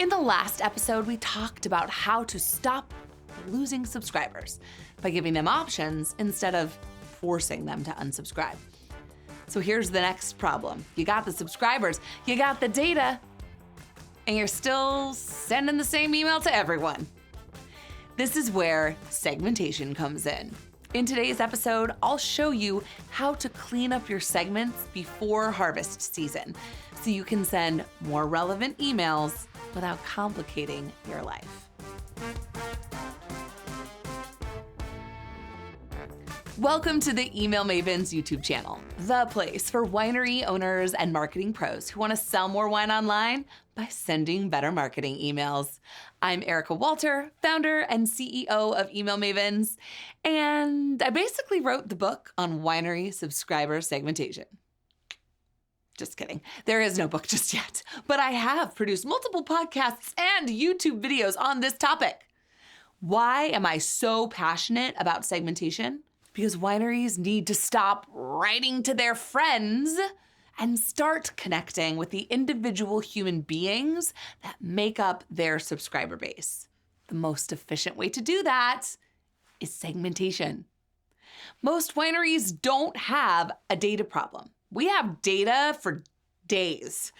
In the last episode, we talked about how to stop losing subscribers by giving them options instead of forcing them to unsubscribe. So here's the next problem. You got the subscribers, you got the data, and you're still sending the same email to everyone. This is where segmentation comes in. In today's episode, I'll show you how to clean up your segments before harvest season so you can send more relevant emails without complicating your life. Welcome to the Email Mavens YouTube channel, the place for winery owners and marketing pros who want to sell more wine online by sending better marketing emails. I'm Erica Walter, founder and CEO of Email Mavens, and I basically wrote the book on winery subscriber segmentation. Just kidding. There is no book just yet, but I have produced multiple podcasts and YouTube videos on this topic. Why am I so passionate about segmentation? Because wineries need to stop writing to their friends and start connecting with the individual human beings that make up their subscriber base. The most efficient way to do that is segmentation. Most wineries don't have a data problem. We have data for days.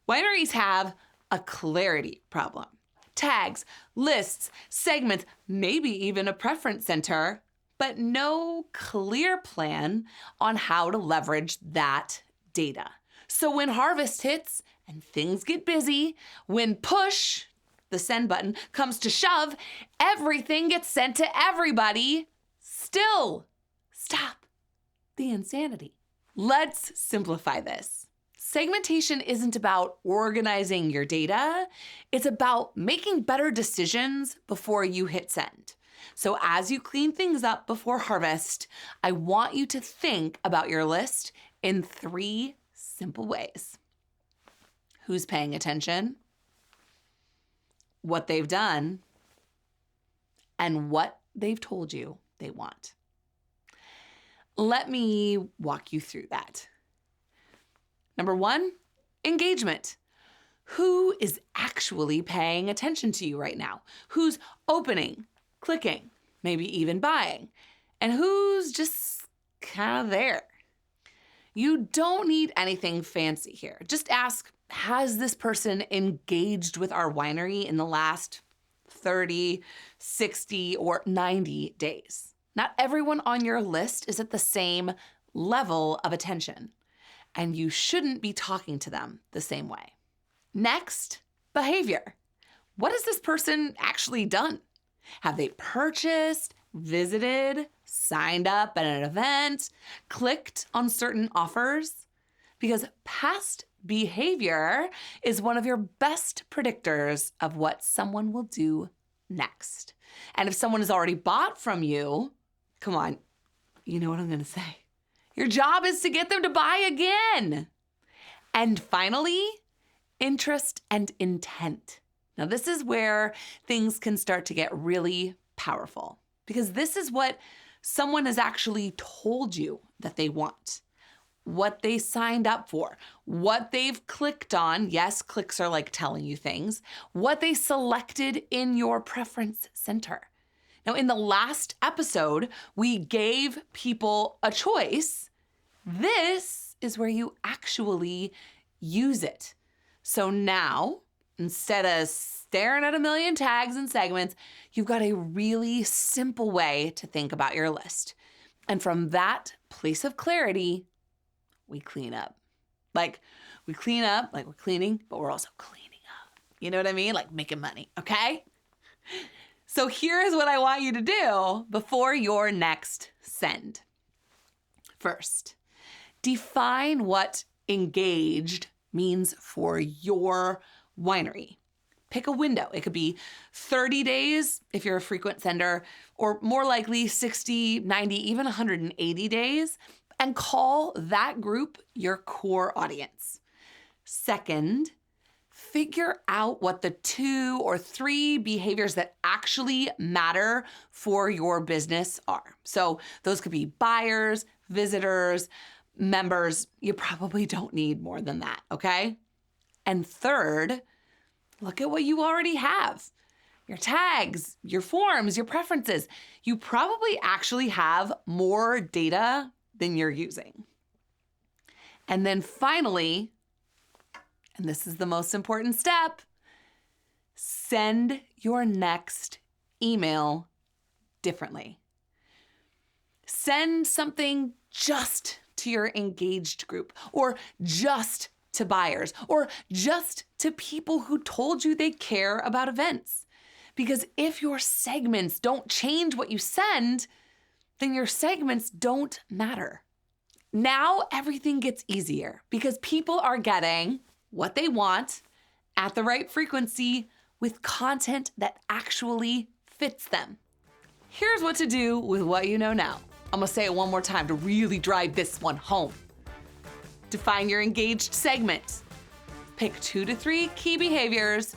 Wineries have a clarity problem. Tags, lists, segments, maybe even a preference center, but no clear plan on how to leverage that data. So when harvest hits and things get busy, when push, the send button, comes to shove, everything gets sent to everybody. Still, stop the insanity. Let's simplify this. Segmentation isn't about organizing your data. It's about making better decisions before you hit send. So as you clean things up before harvest, I want you to think about your list in 3 simple ways. Who's paying attention? What they've done? And what they've told you they want. Let me walk you through that. Number 1, engagement. Who is actually paying attention to you right now? Who's opening, clicking, maybe even buying? And who's just kind of there? You don't need anything fancy here. Just ask, has this person engaged with our winery in the last 30, 60, or 90 days? Not everyone on your list is at the same level of attention, and you shouldn't be talking to them the same way. Next, behavior. What has this person actually done? Have they purchased, visited, signed up at an event, clicked on certain offers? Because past behavior is one of your best predictors of what someone will do next. And if someone has already bought from you, come on, you know what I'm going to say. Your job is to get them to buy again. And finally, interest and intent. Now, this is where things can start to get really powerful because this is what someone has actually told you that they want, what they signed up for, what they've clicked on. Yes, clicks are like telling you things, what they selected in your preference center. Now, in the last episode, we gave people a choice. This is where you actually use it. So now, instead of staring at a million tags and segments, you've got a really simple way to think about your list. And from that place of clarity, we clean up. Like we're cleaning, but we're also cleaning up. You know what I mean? Like making money, okay? So here's what I want you to do before your next send. First, define what engaged means for your winery. Pick a window. It could be 30 days if you're a frequent sender, or more likely 60, 90, even 180 days, and call that group your core audience. Second, figure out what the 2 or 3 behaviors that actually matter for your business are. So those could be buyers, visitors, members. You probably don't need more than that, okay? And third, Look at what you already have. Your tags, your forms, your preferences. You probably actually have more data than you're using. And then finally, and this is the most important step, send your next email differently. Send something just to your engaged group, or just to buyers, or just to people who told you they care about events. Because if your segments don't change what you send, then your segments don't matter. Now everything gets easier because people are getting what they want at the right frequency with content that actually fits them. Here's what to do with what you know now. I'm gonna say it one more time to really drive this one home. Define your engaged segment. Pick 2 to 3 key behaviors.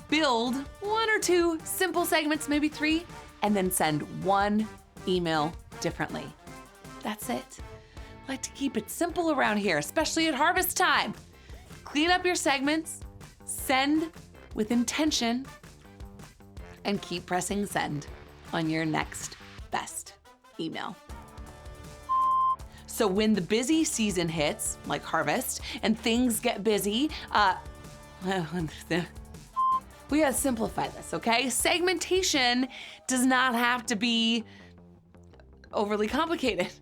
Build 1 or 2 simple segments, maybe 3, and then send 1 email differently. That's it. I like to keep it simple around here, especially at harvest time. Clean up your segments, send with intention, and keep pressing send on your next best email. So when the busy season hits, like harvest, and things get busy, we gotta simplify this, okay? Segmentation does not have to be overly complicated.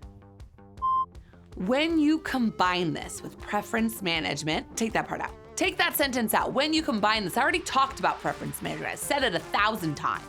When you combine this with preference management, take that part out. Take that sentence out. When you combine this, I already talked about preference management. I said it 1,000 times.